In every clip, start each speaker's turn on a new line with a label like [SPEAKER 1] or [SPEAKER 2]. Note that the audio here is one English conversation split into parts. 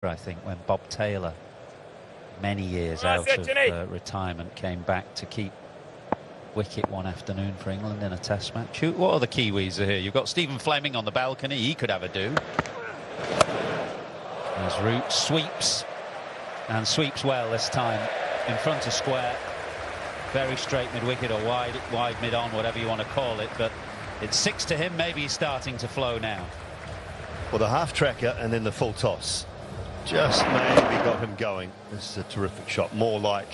[SPEAKER 1] I think, when Bob Taylor, many years out of retirement, came back to keep wicket one afternoon for England in a test match. What are the Kiwis here? You've got Stephen Fleming on the balcony. He could have a do. As Root sweeps, and sweeps well this time, in front of square. Very straight mid-wicket or wide mid-on, whatever you want to call it, but it's 6 to him. Maybe he's starting to flow now.
[SPEAKER 2] Well, the half-tracker and then the full toss just maybe got him going. This is a terrific shot, more like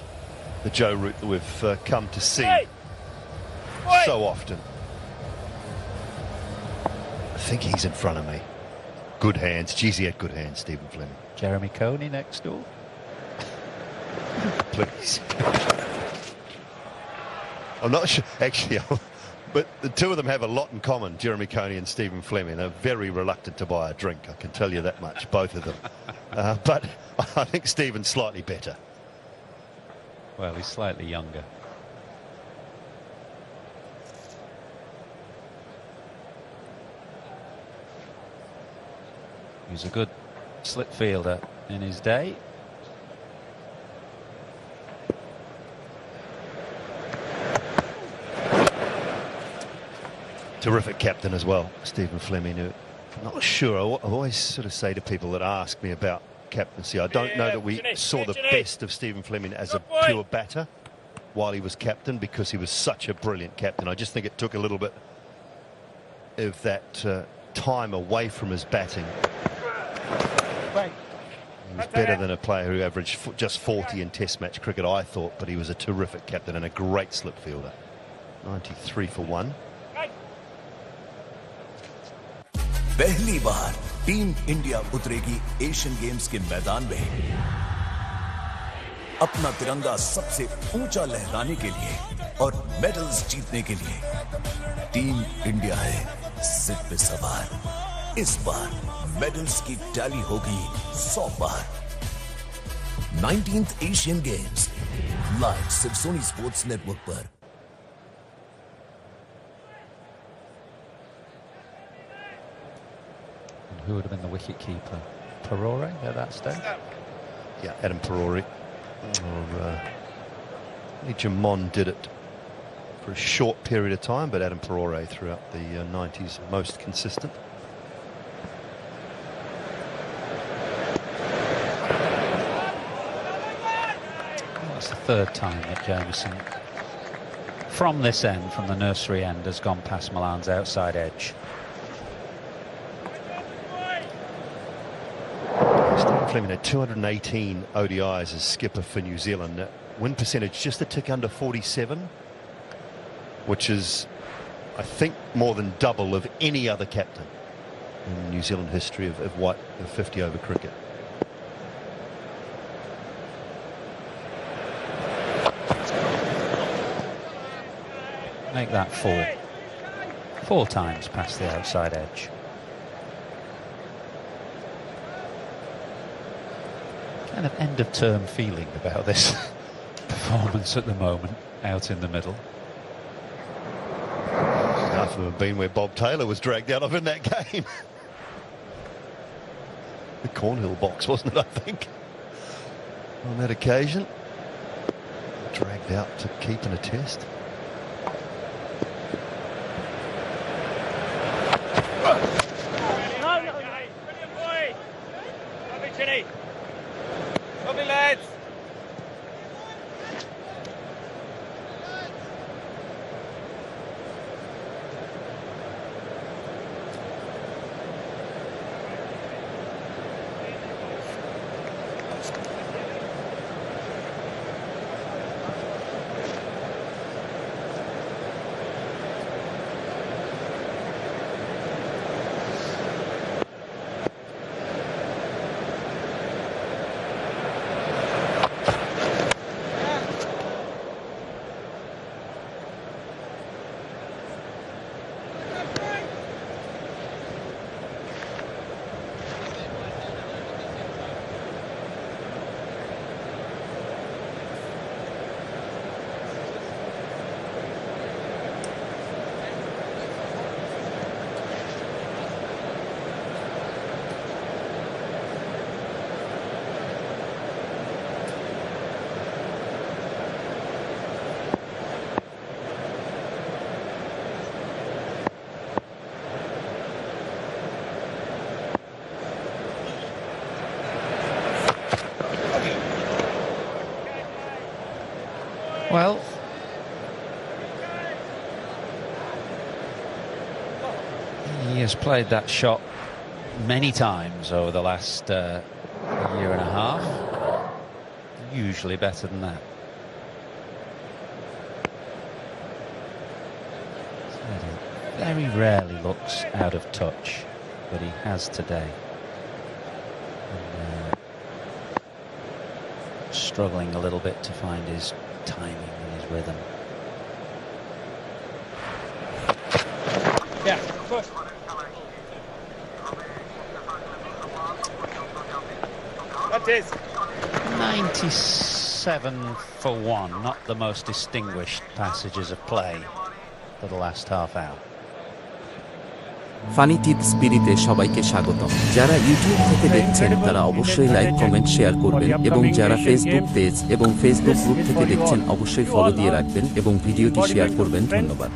[SPEAKER 2] the Joe Root that we've come to see so often. I think he's in front of me. Good hands. Geez, he had good hands, Stephen Fleming.
[SPEAKER 1] Jeremy Coney next door.
[SPEAKER 2] Please. I'm not sure, actually, but the two of them have a lot in common, Jeremy Coney and Stephen Fleming. They're very reluctant to buy a drink, I can tell you that much, both of them. But I think Stephen's slightly better.
[SPEAKER 1] Well, he's slightly younger. He's a good slip fielder in his day.
[SPEAKER 2] Terrific captain as well, Stephen Fleming. I'm not sure. I always sort of say to people that ask me about captaincy, I don't know that we saw the best of Stephen Fleming as a pure batter while he was captain, because he was such a brilliant captain. I just think it took a little bit of that time away from his batting. He was better than a player who averaged just 40 in Test match cricket, I thought, but he was a terrific captain and a great slip fielder. 93 for 1.
[SPEAKER 3] पहली बार team India उतरेगी Asian games के मैदान में अपना तिरंगा सबसे ऊंचा लहराने के लिए और मेडल्स जीतने के लिए। टीम इंडिया है सिर पे सवार। इस बार मेडल्स की टैली होगी 100 बार। 19th एशियन गेम्स लाइव सिर्फ सोनी स्पोर्ट्स नेटवर्क पर।
[SPEAKER 1] Who would have been the wicket keeper? Perore at that stage?
[SPEAKER 2] Yeah, Adam Perore. Jamon did it for a short period of time, but Adam Perore throughout the 90s most consistent.
[SPEAKER 1] Well, it's the third time that Jamieson, from this end, from the nursery end, has gone past Milan's outside edge.
[SPEAKER 2] Stephen Fleming had 218 ODIs as skipper for New Zealand. Win percentage just a tick under 47, which is, I think, more than double of any other captain in New Zealand history of 50 over cricket.
[SPEAKER 1] Make that 4. 4 times past the outside edge. Kind of end of term feeling about this performance at the moment, out in the middle.
[SPEAKER 2] Half of them have been where Bob Taylor was dragged out of in that game. The Cornhill box, wasn't it, I think, on that occasion. Dragged out to keep in a test.
[SPEAKER 4] Lovely lads.
[SPEAKER 1] Well, he has played that shot many times over the last year and a half. Usually better than that. Very rarely looks out of touch, but he has today. And, struggling a little bit to find his timing and his rhythm.
[SPEAKER 4] Yeah, push. That is
[SPEAKER 1] 97 for 1, not the most distinguished passages of play for the last half hour.
[SPEAKER 5] Funny Tips বিডিতে সবাইকে স্বাগতম। যারা YouTube থেকে দেখছেন তারা অবশ্যই like, comment, share করবেন এবং যারা ফেসবুক পেজ এবং ফেসবুক গ্রুপ থেকে দেখছেন অবশ্যই ফলো দিয়ে রাখবেন এবং ভিডিওটি শেয়ার করবেন। ধন্যবাদ।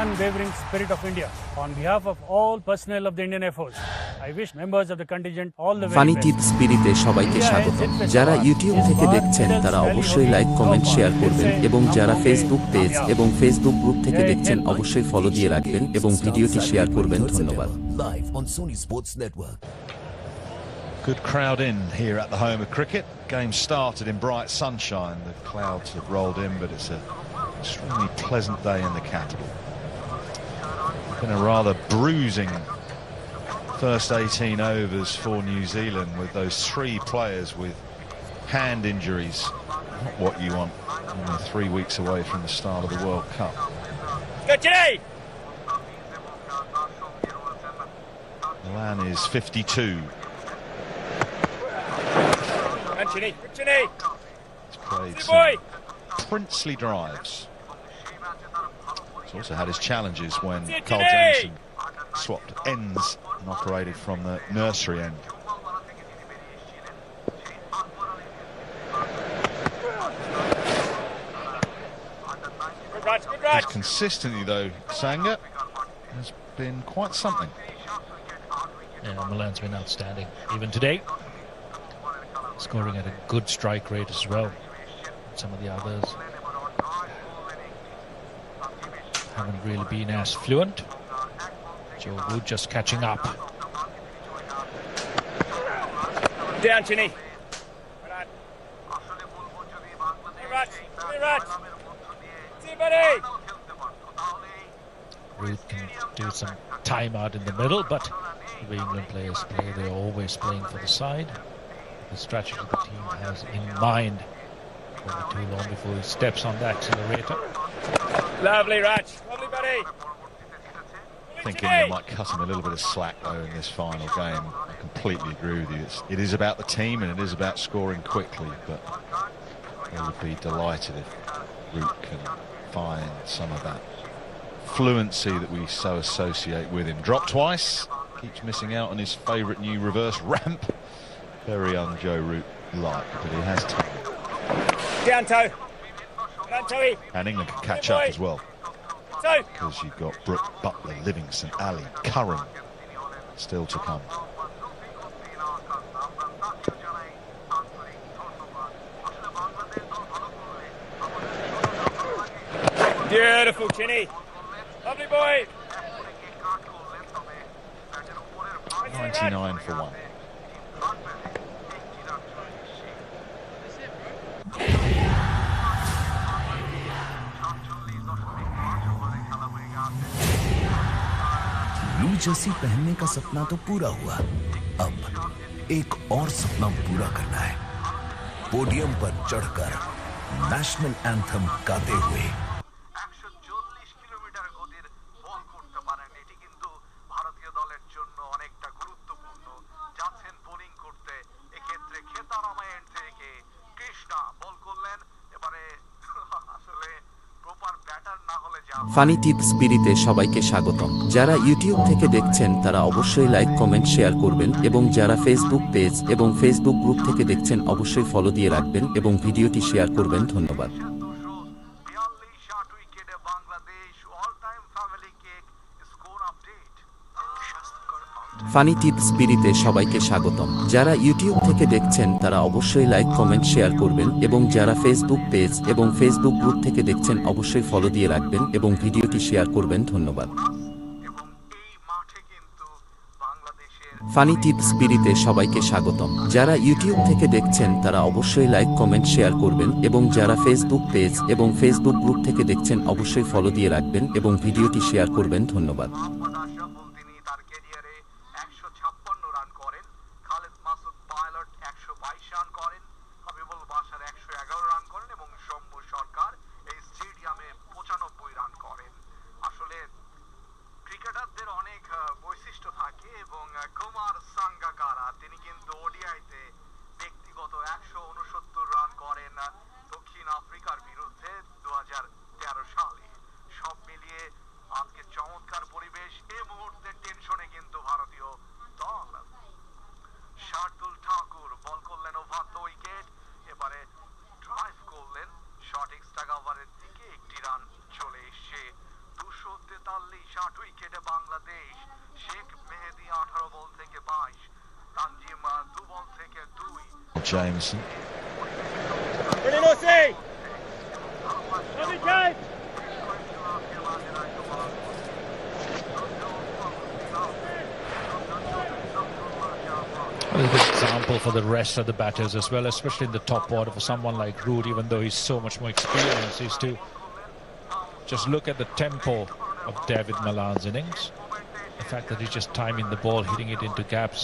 [SPEAKER 4] Unwavering spirit of India. On behalf of all personnel of the Indian Air Force, I wish members of the contingent all the very
[SPEAKER 5] Funny
[SPEAKER 4] best.
[SPEAKER 5] Tips বিডিতে সবাইকে স্বাগতম। যারা ইউটিউব থেকে দেখছেন তারা অবশ্যই লাইক, কমেন্ট, শেয়ার করবেন এবং যারা ফেসবুক পেজ এবং ফেসবুক গ্রুপ থেকে দেখছেন অবশ্যই ফলো দিয়ে রাখবেন এবং ভিডিওটি শেয়ার করবেন। ধন্যবাদ।
[SPEAKER 3] Live on Sony Sports Network.
[SPEAKER 6] Good crowd in here at the home of cricket. Game started in bright sunshine. The clouds have rolled in, but it's an extremely pleasant day in the capital. Been a rather bruising first 18 overs for New Zealand with those 3 players with hand injuries. Not what you want only 3 weeks away from the start of the World Cup.
[SPEAKER 4] Go today.
[SPEAKER 6] Milan is 52. He's played some princely drives. He's also had his challenges when Carl Jansen swapped ends and operated from the nursery end. His consistency, though, Sangha, has been quite something.
[SPEAKER 7] Yeah, Milan's been outstanding. Even today, scoring at a good strike rate as well. Some of the others haven't really been as fluent. Joe Root just catching up.
[SPEAKER 4] Down, Chinny.
[SPEAKER 7] Root can do some time out in the middle, but the England players play, they're always playing for the side. The strategy the team has in mind. Won't be too long before he steps on the accelerator.
[SPEAKER 4] Lovely, Raj. Lovely, buddy.
[SPEAKER 6] I think England might cut him a little bit of slack, though, in this final game. I completely agree with you. It is about the team and it is about scoring quickly, but they would be delighted if Root can find some of that fluency that we so associate with him. Dropped twice, keeps missing out on his favourite new reverse ramp. Very un-Joe Root-like, but he has time.
[SPEAKER 4] Down toe. Down toe.
[SPEAKER 6] And England can catch up as well, because you've got Brooke, Butler, Livingston, Ali, Curran still to come.
[SPEAKER 4] Beautiful, Chinny. Lovely boy.
[SPEAKER 6] 99 for 1.
[SPEAKER 3] Blue Jersey पहनने का सपना तो पूरा हुआ, अब एक और सपना पूरा करना है। पोडियम पर चढ़कर नेशनल एंथम गाते हुए
[SPEAKER 5] ফানি টিপস বিডিতে সবাইকে স্বাগতম। যারা ইউটিউব থেকে দেখছেন তারা অবশ্যই লাইক, কমেন্ট, শেয়ার করবেন এবং যারা ফেসবুক পেজ এবং ফেসবুক গ্রুপ থেকে দেখছেন অবশ্যই ফলো দিয়ে রাখবেন এবং ভিডিওটি শেয়ার করবেন। ধন্যবাদ। ফানি টিপস বিডিতে সবাইকে স্বাগতম। যারা ইউটিউব থেকে দেখছেন তারা অবশ্যই লাইক, কমেন্ট, শেয়ার করবেন এবং যারা ফেসবুক পেজ এবং ফেসবুক গ্রুপ থেকে দেখছেন অবশ্যই ফলো দিয়ে রাখবেন এবং ভিডিওটি শেয়ার করবেন। ধন্যবাদ। ফানি টিপস বিডিতে সবাইকে স্বাগতম। যারা ইউটিউব থেকে দেখছেন তারা অবশ্যই লাইক, কমেন্ট, শেয়ার করবেন এবং যারা ফেসবুক পেজ এবং ফেসবুক গ্রুপ থেকে দেখছেন অবশ্যই ফলো দিয়ে রাখবেন এবং ভিডিওটি শেয়ার করবেন। ধন্যবাদ।
[SPEAKER 8] ক্রিকেটারদের অনেক বৈশিষ্ট্য থাকে এবং কুমার সাঙ্গাকারা তিনি কিন্তু ওডিআইতে ব্যক্তিগত 169 রান করেন দক্ষিণ আফ্রিকার বিরুদ্ধে 2013 সালে। সব মিলিয়ে আজকে চমৎকার পরিবেশ। এই মুহূর্তে টেনশনে কিন্তু ভারতীয় দল। শার্দুল ঠাকুর বল করলেন ওভার দ্য উইকেট, এবারে ড্রাইভ করলেন সঠিক স্ট্রাইক ওভারের দিকে, একটি রান চলে এসছে। 243 8 উইকেটে বাংলাদেশ। শেখ মেহেদি 18 বল থেকে 22, তানজিম 2 বল থেকে 2।
[SPEAKER 6] Jameson.
[SPEAKER 7] A good example for the rest of the batters as well, especially in the top order for someone like Root, even though he's so much more experienced, is to just look at the tempo of David Malan's innings. The fact that he's just timing the ball, hitting it into gaps.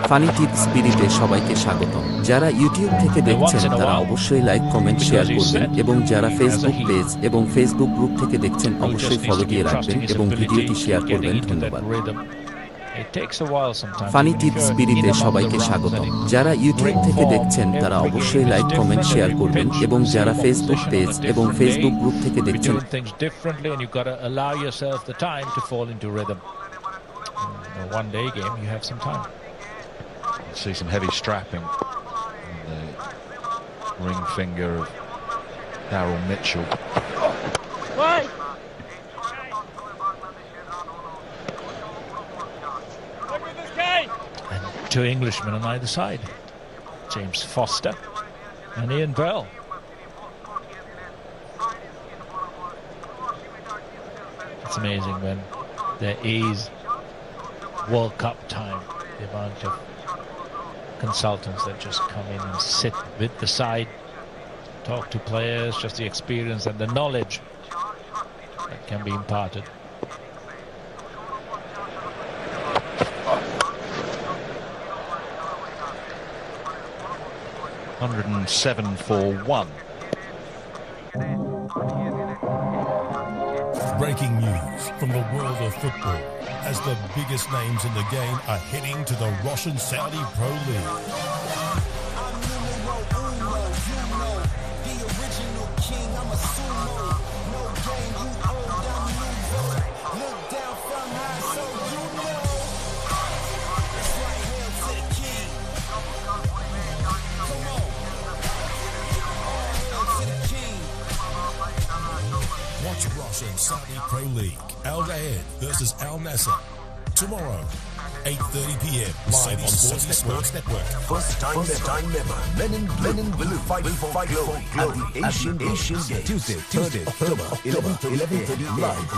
[SPEAKER 5] Funny Tips বিডিতে সবাইকে স্বাগতম। যারা YouTube থেকে দেখছেন তারা অবশ্যই like, comment, share করবেন এবং যারা ফেসবুক পেজ এবং ফেসবুক গ্রুপ থেকে দেখছেন অবশ্যই ফলো দিয়ে রাখবেন এবং ভিডিওটি শেয়ার করবেন। ধন্যবাদ। ফানি টিপস বিডিতে সবাইকে স্বাগতম। যারা ইউটিউব থেকে দেখছেন তারা অবশ্যই লাইক, কমেন্ট, শেয়ার করবেন এবং যারা ফেসবুক পেজ এবং ফেসবুক গ্রুপ থেকে দেখছেন
[SPEAKER 7] one day game you have some time.
[SPEAKER 6] See some heavy strapping on the ring finger of Darryl Mitchell.
[SPEAKER 7] And two Englishmen on either side, James Foster and Ian Bell. It's amazing when there is World Cup time, the amount of consultants that just come in and sit with the side, talk to players, just the experience and the knowledge that can be imparted.
[SPEAKER 6] $107 for 1.
[SPEAKER 9] Breaking news from the world of football as the biggest names in the game are heading to the Russian-Saudi Pro League. Watch Russian-Saudi Pro League. Al Rayed versus Al Nassr. Tomorrow, 8:30 p.m. live on Sports Network.
[SPEAKER 3] First time ever. Men in blue fight for glory at the Asian Games. Tuesday, October 11:30 live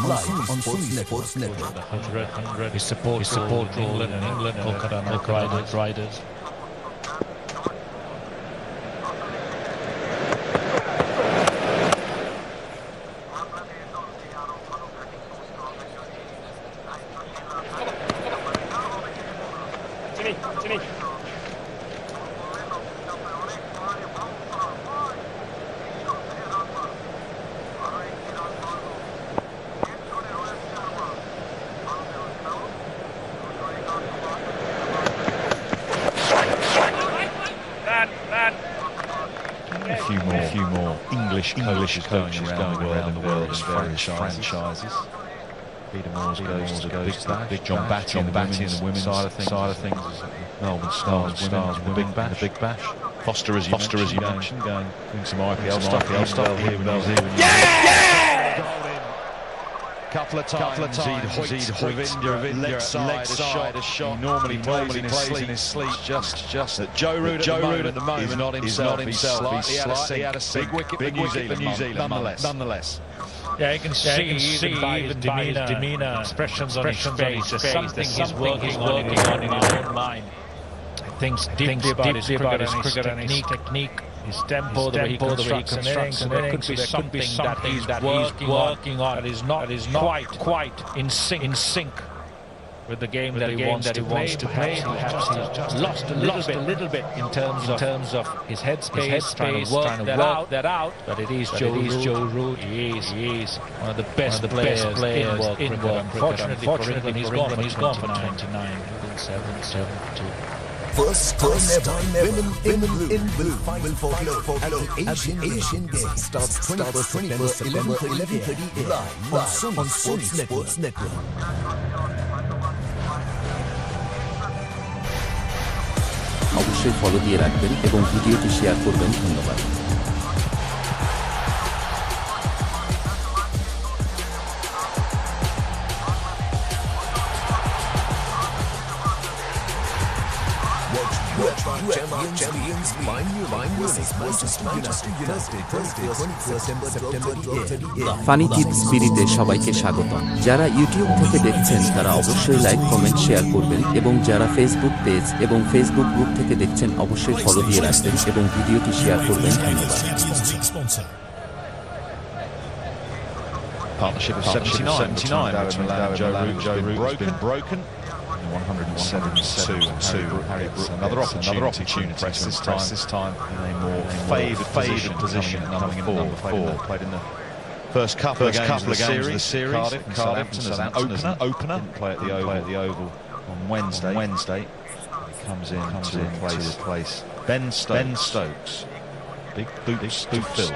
[SPEAKER 3] on Sports Network.
[SPEAKER 7] 100. We support England and Kolkata Knight Riders.
[SPEAKER 6] A few more English coaches going around the world as various franchises. Peter Moores goes to Big John Batty on the women's side of things. Melbourne Stars with the Big Bash. Foster, as you mentioned, doing some IPL stuff here with New Zealand. Couple of times he'd Ravinda leg side a shot. He normally plays in his sleep. Just that Joe Root at the moment is not himself. He's slightly out of sync. Big wicket for New Zealand, nonetheless.
[SPEAKER 7] Yeah, you can see even by his demeanour, expressions on his face. There's something he's working on in his own mind. He thinks deeply about his cricket and his technique, his tempo, the way he constructs an innings. So there could be something that he's working on that is not quite in sync with the game that he wants to play. Perhaps he's just lost a little bit in terms of his headspace, trying to work that out. But it is Joe Root. He is one of the best players in world cricket. Unfortunately, he's gone for 99, 72.
[SPEAKER 3] First time ever, women in blue will follow at the Asian Games. Starts 21st September, 11:30 live on Sony Sports Network.
[SPEAKER 5] অবশ্যই follow দিয়ে রাখবেন এবং ভিডিওটি share করবেন। ধন্যবাদ।
[SPEAKER 3] Champions
[SPEAKER 5] funny Tips বিডিতে সবাইকে স্বাগতম। যারা ইউটিউব থেকে দেখছেন তারা অবশ্যই লাইক, কমেন্ট, শেয়ার করবেন এবং যারা ফেসবুক পেজ এবং ফেসবুক গ্রুপ থেকে দেখছেন অবশ্যই ফলো দিয়ে রাখবেন এবং ভিডিওটি শেয়ার করবেন। ধন্যবাদ।
[SPEAKER 6] Partnership of 79 between Joe Root has been broken. 172. Harry Brooks, another opportunity to impress this time in a more favoured position at number 4. Played in the first couple of games of the series. Cardiff as an opener. Didn't play at the Oval on Wednesday. He comes in to replace Ben Stokes. Big boots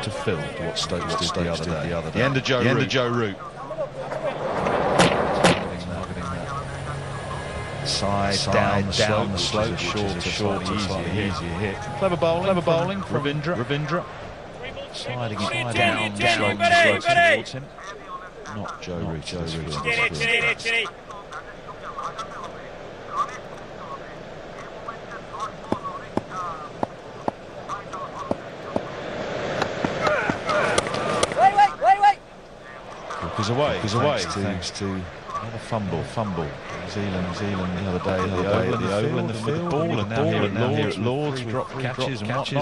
[SPEAKER 6] to fill what Stokes did the other day. The end of Joe Root. Side down the slope, short, easier hit. Clever bowling from Ravindra. Sliding it down the slope towards him. Not Joe Root. Wait. He's away. Thanks to another fumble. New Zealand the other day, the Oval in the field, ball, and now here at Lords, we drop catches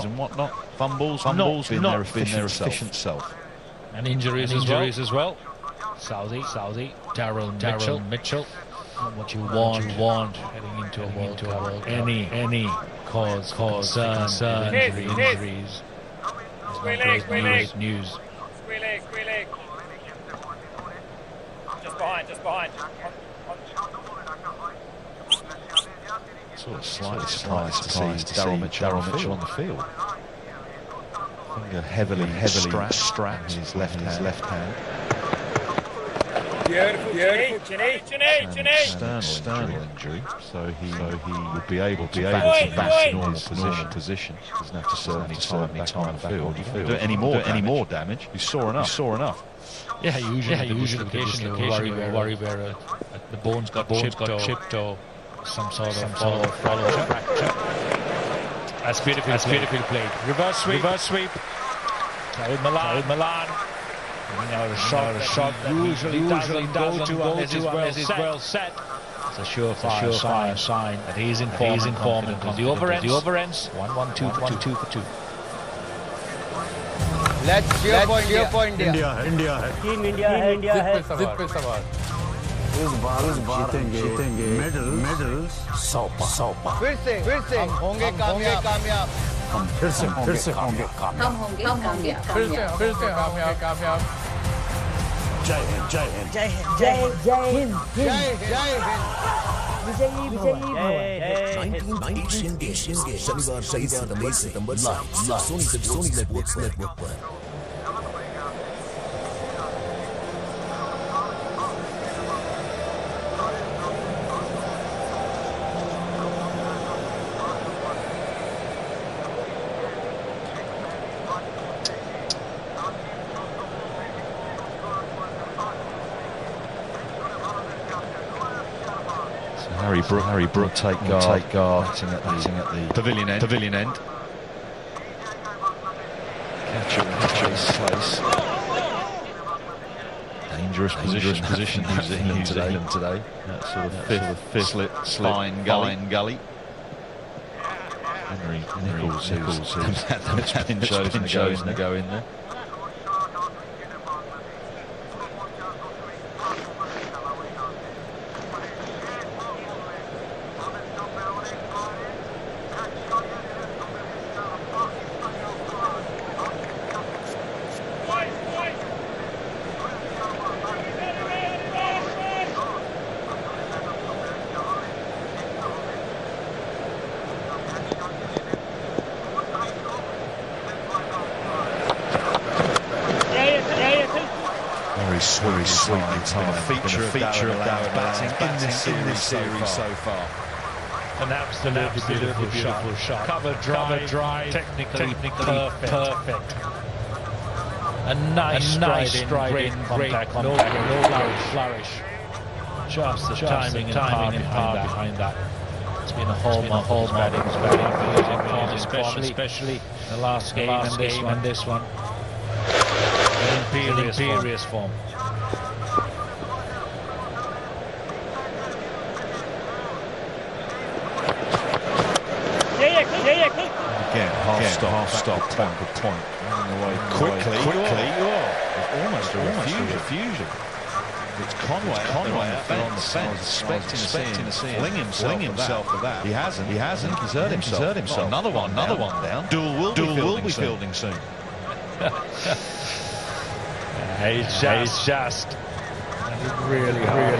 [SPEAKER 6] and whatnot. Fumbles, not been their efficient self.
[SPEAKER 7] And injuries as well. Southey, Darryl Mitchell. Not what you want heading into a World Cup. Any cause injuries. Great news. Just behind.
[SPEAKER 6] Sort of slightly surprised to see Darryl Mitchell on the field. Finger heavily strapped in his left hand.
[SPEAKER 7] Beautiful,
[SPEAKER 6] Sternal injury, so he would be able to back in normal position. Doesn't have to serve any time back on the field. Do any more damage. He saw enough.
[SPEAKER 7] Yeah, usually occasionally worry where the bones got chipped or some sort of fracture. That's beautifully played. Reverse sweep. With Milan. Bringing out a shot that usually doesn't go to unless it's well set. It's a surefire sign that he's in form and the over ends 1-1-2 for 2.
[SPEAKER 10] Let's cheer for India.
[SPEAKER 4] Team India है जित पे सवार.
[SPEAKER 10] इस बार जीतेंगे medal 100 फिर से हम होंगे कामयाब.
[SPEAKER 9] हम फिर से होंगे कामयाब.
[SPEAKER 10] फिर से कामयाब.
[SPEAKER 9] जय हिंद.
[SPEAKER 10] विजयी भव.
[SPEAKER 3] 19 Asian Games शनिवार 23 सितंबर लाइव सोनी नेटवर्क पर.
[SPEAKER 6] Harry Brook take guard, batting at the pavilion end. Catch at place. Dangerous position New Zealand today. That sort of fifth spine gully. Henry Nichols who's had the spin chosen to go in there. Very sweet feature of Darren batting in this series so far.
[SPEAKER 7] An absolutely beautiful shot. Cover drive, technically perfect. A nice stride in, great contact, no flourish. Just the timing and power behind that. It's been a hallmark batting, especially the last game and this one. An imperious form.
[SPEAKER 6] Again, half stop, point. Running away quickly. Almost a refusal. It's Conway up there on the fence, expecting to see him fling himself for that. He hasn't. He's hurt himself. Another one down. Doull will be fielding soon.
[SPEAKER 7] He's just really hard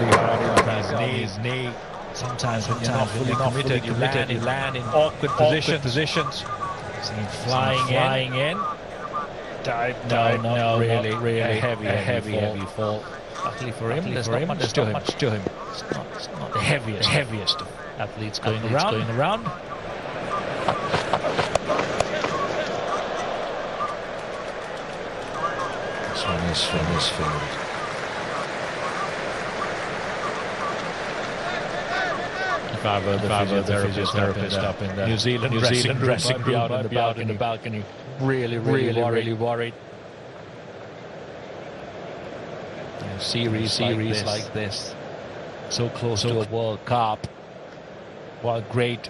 [SPEAKER 7] on his knee. Sometimes when you're not fully committed, you land in awkward positions. See him flying in. Dive, no, really a heavy fall. Luckily for him, there's not much to him. It's not the heaviest of athletes going around.
[SPEAKER 6] This one is from this field.
[SPEAKER 7] If I were the physiotherapist up in the New Zealand dressing room, I'd be out in the balcony, really worried. Series like this, so close to a World Cup. While great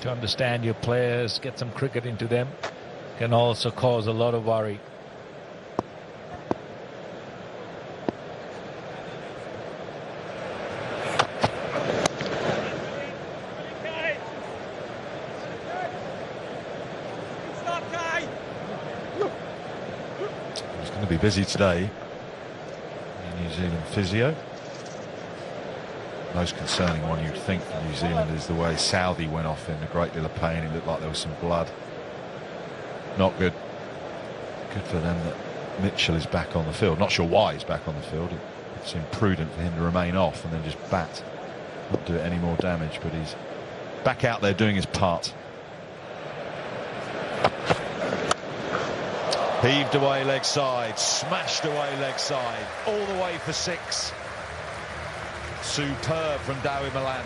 [SPEAKER 7] to understand your players, get some cricket into them, can also cause a lot of worry.
[SPEAKER 6] It's going to be busy today. New Zealand physio. Most concerning one you'd think for New Zealand is the way Southey went off in a great deal of pain. It looked like there was some blood. Not good. Good for them that Mitchell is back on the field. Not sure why he's back on the field. It seemed prudent for him to remain off and then just bat, not do any more damage, but he's back out there doing his part. Heaved away leg side, smashed away leg side, all the way for 6. Superb from Dawi Malan.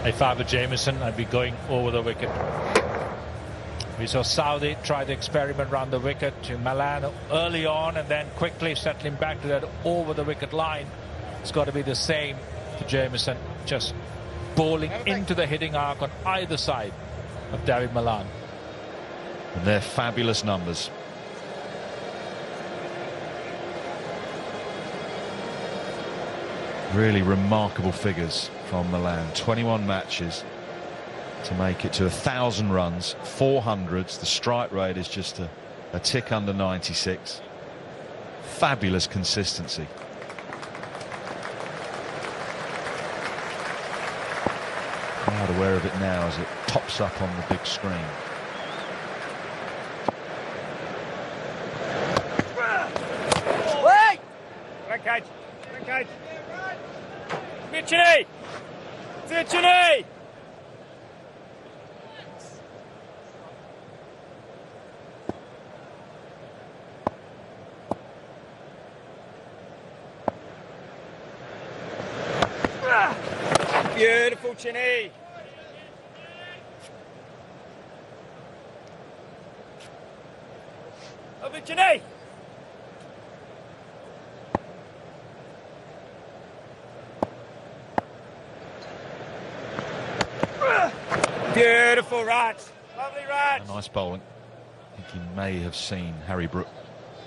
[SPEAKER 7] If I were Jamieson, I'd be going over the wicket. We saw Southey try the experiment around the wicket to Malan early on and then quickly settling back to that over the wicket line. It's got to be the same for Jamieson, just bowling into the hitting arc on either side of David Malan.
[SPEAKER 6] And they're fabulous numbers. Really remarkable figures from Malan. 21 matches to make it to 1,000 runs, 400s. The strike rate is just a tick under 96. Fabulous consistency. Not aware of it now as it pops up on the big screen.
[SPEAKER 11] Wait! Good catch. Good catch. Vicini! Vicini! Beautiful, Chinny. Over, Chinny. Beautiful, Rats. Lovely, Rats.
[SPEAKER 6] Nice bowling. I think he may have seen Harry Brook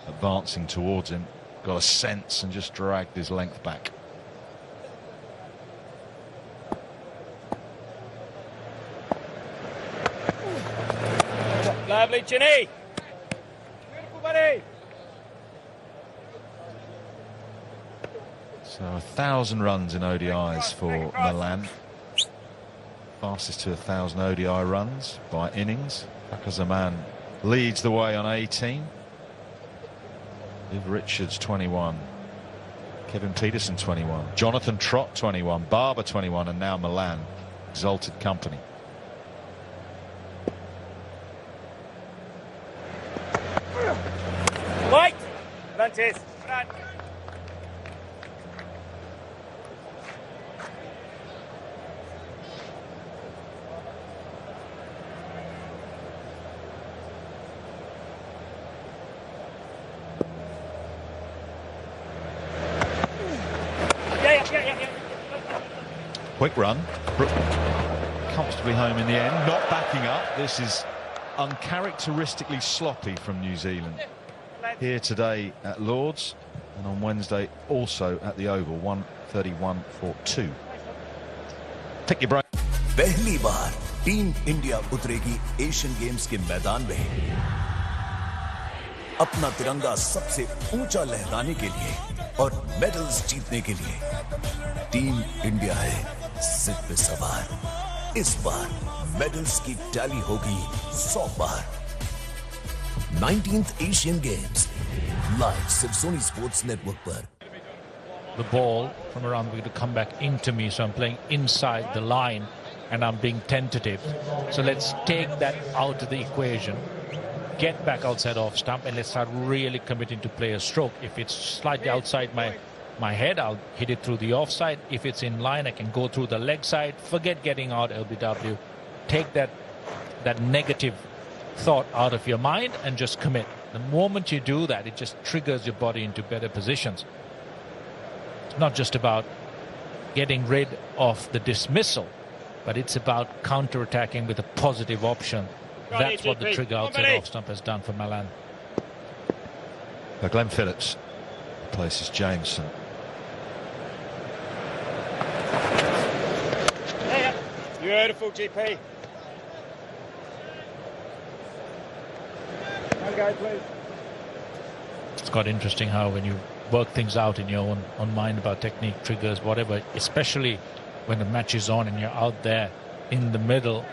[SPEAKER 6] advancing towards him, got a sense and just dragged his length back.
[SPEAKER 11] Lovely, Chinny. Beautiful, buddy.
[SPEAKER 6] So 1,000 runs in ODIs for Milan. Fastest to 1,000 ODI runs by innings. Zaman leads the way on 18. Liv Richards 21. Kevin Peterson 21. Jonathan Trott 21. Barber 21. And now Milan. Exalted company.
[SPEAKER 11] White. Atlantis.
[SPEAKER 6] Quick run. Brook comfortably home in the end. Not backing up. This is uncharacteristically sloppy from New Zealand. Here today at Lord's and on Wednesday also at the Oval. 131 for 2. Pick your brain.
[SPEAKER 3] पहली बार team India उतरेगी Asian games के मैदान में अपना तिरंगा सबसे ऊंचा लहराने के लिए और मेडल्स जीतने के लिए। टीम इंडिया है सिर पे सवार। इस बार मेडल्स की टैली होगी 100 बार। 19th Asian Games live सिर्फ सोनी स्पोर्ट्स नेटवर्क पर।
[SPEAKER 7] The ball from around me to come back into me, so I'm playing inside the line and I'm being tentative. So let's take that out of the equation, get back outside off stump, and let's start really committing to play a stroke. If it's slightly outside my head, I'll hit it through the offside. If it's in line, I can go through the leg side. Forget getting out LBW. Take that negative thought out of your mind and just commit. The moment you do that, it just triggers your body into better positions. It's not just about getting rid of the dismissal, but it's about counter-attacking with a positive option. That's what the trigger outside off stump has done for Milan.
[SPEAKER 6] Glenn Phillips places Jameson.
[SPEAKER 11] Beautiful, GP. One go, please.
[SPEAKER 7] It's quite interesting how when you work things out in your own mind about technique, triggers, whatever, especially when the match is on and you're out there in the middle.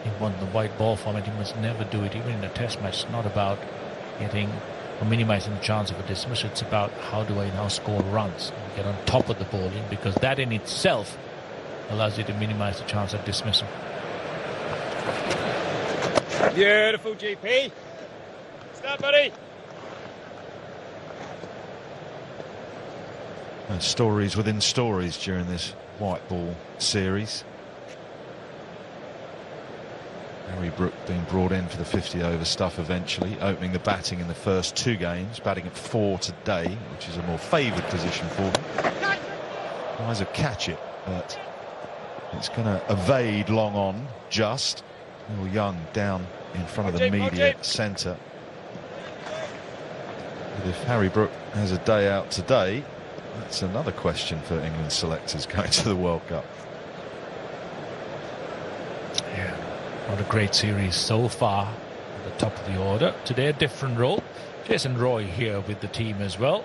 [SPEAKER 7] In the white ball format, you must never do it, even in a test match. It's not about getting or minimizing the chance of a dismissal. It's about how do I now score runs and get on top of the bowling, because that in itself allows you to minimize the chance of dismissal.
[SPEAKER 11] Beautiful, GP. Start, buddy.
[SPEAKER 6] And stories within stories during this white ball series. Harry Brook being brought in for the 50-over stuff eventually, opening the batting in the first 2 games, batting at 4 today, which is a more favoured position for him. Tries to catch it, but it's going to evade long on just. Neil Young down in front of the media centre. But if Harry Brook has a day out today, that's another question for England selectors going to the World Cup.
[SPEAKER 7] Yeah, not a great series so far at the top of the order. Today a different role. Jason Roy here with the team as well.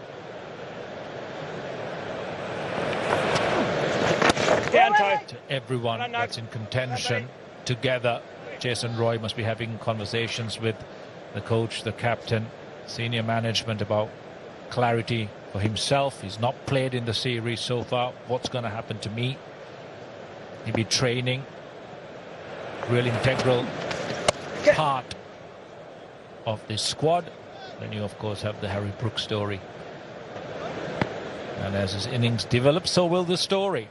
[SPEAKER 7] To everyone that's in contention together, Jason Roy must be having conversations with the coach, the captain, senior management about clarity for himself. He's not played in the series so far. What's going to happen to me? Maybe training, real integral part of this squad. Then you of course have the Harry Brook story. And as his innings develop, so will the story.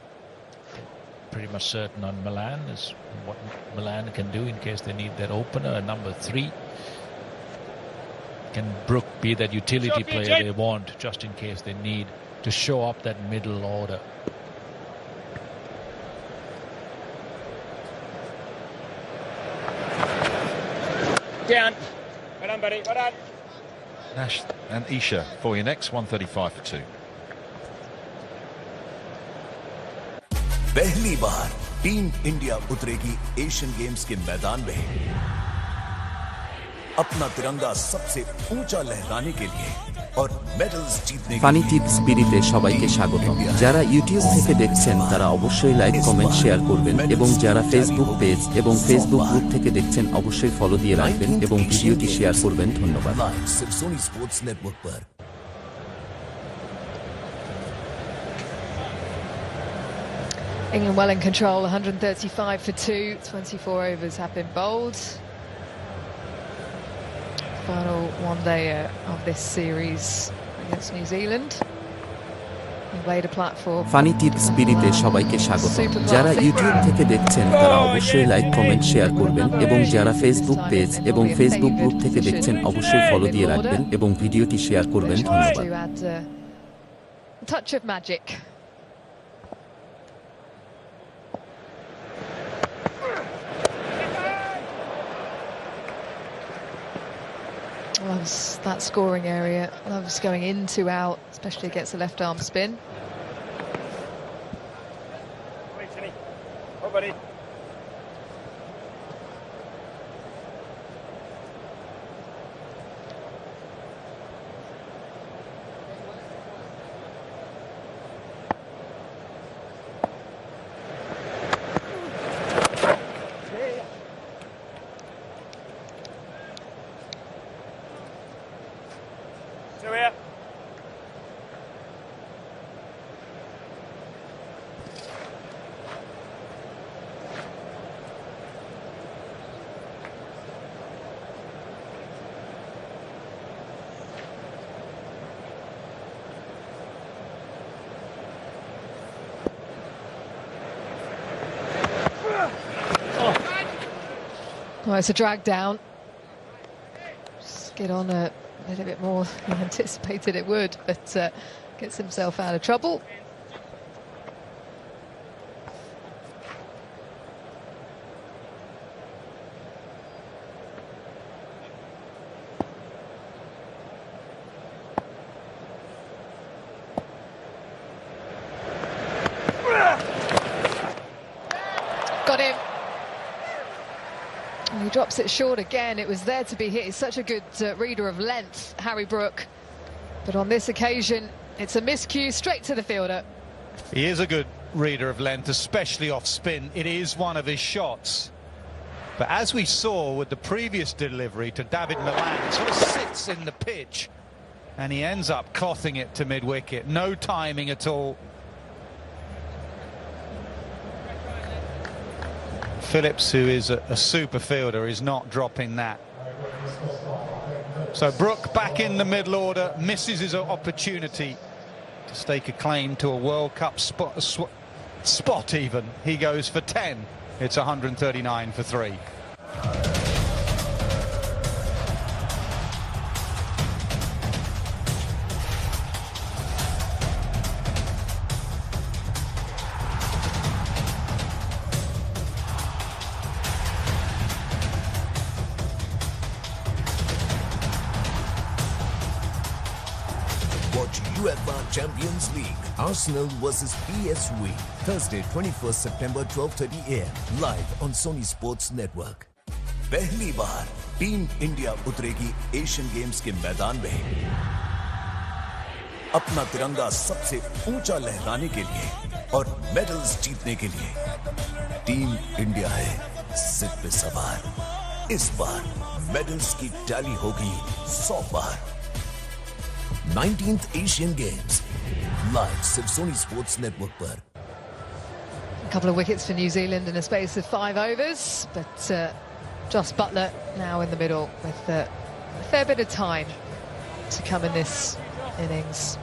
[SPEAKER 7] Pretty much certain on Milan is what Milan can do in case they need that opener. Number 3. Can Brook be that utility player they want, just in case they need to show up that middle order?
[SPEAKER 11] Down. Well done, buddy. Well done.
[SPEAKER 6] Nash and Isha for you next. 135 for 2.
[SPEAKER 3] पहली बार team India उतरेगी Asian games के मैदान में अपना तिरंगा सबसे ऊंचा लहराने के लिए और मेडल्स जीतने के
[SPEAKER 5] ফানি টিপস বিডিতে সবাইকে স্বাগতম। যারা ইউটিউব থেকে দেখছেন তারা অবশ্যই লাইক, কমেন্ট, শেয়ার করবেন এবং যারা ফেসবুক পেজ এবং ফেসবুক গ্রুপ থেকে দেখছেন অবশ্যই ফলো দিয়ে রাখবেন এবং ভিডিওটি শেয়ার করবেন। ধন্যবাদ।
[SPEAKER 3] सिर्फ सोनी स्पोर्ट्स नेटवर्क पर।
[SPEAKER 12] England well in control, 135 for 2, 24 overs have been bowled. Final one day of this series against New Zealand. We played a platform.
[SPEAKER 5] Funny Tips বিডিতে সবাইকে স্বাগত। যারা ইউটিউব থেকে দেখছেন তারা অবশ্যই লাইক, কমেন্ট, শেয়ার করবেন এবং যারা ফেসবুক পেজ এবং ফেসবুক গ্রুপ থেকে দেখছেন অবশ্যই ফলো দিয়ে রাখবেন এবং ভিডিওটি শেয়ার করবেন। ধন্যবাদ।
[SPEAKER 12] To add a touch of magic. Loves that scoring area, loves going in to out, especially against the left arm spin.
[SPEAKER 11] Oh, buddy. Two here.
[SPEAKER 12] Well, it's a drag down. Just get on a little bit more than anticipated it would, but gets himself out of trouble. Got him. And he drops it short again. It was there to be hit. He's such a good reader of length, Harry Brook. But on this occasion, it's a miscue straight to the fielder.
[SPEAKER 1] He is a good reader of length, especially off spin. It is one of his shots. But as we saw with the previous delivery to David Milan, it sort of sits in the pitch and he ends up clothing it to mid-wicket. No timing at all. Phillips, who is a super fielder, is not dropping that. So Brook back in the middle order, misses his opportunity to stake a claim to a World Cup spot even. He goes for 10. It's 139 for 3.
[SPEAKER 3] Watch UEFA Champions League, Arsenal versus PSV, Thursday 21st September 12:30 AM, live on Sony Sports Network. पहली बार team India उतरेगी Asian games के मैदान में अपना तिरंगा सबसे ऊंचा लहराने के लिए और मेडल्स जीतने के लिए। टीम इंडिया है सिर पे सवार। इस बार मेडल्स की टैली होगी 100 बार। 19th Asian Games, live सिर्फ Sony Sports Network पर।
[SPEAKER 12] A couple of wickets for New Zealand in a space of 5 overs, but Joss Buttler now in the middle with a fair bit of time to come in this innings.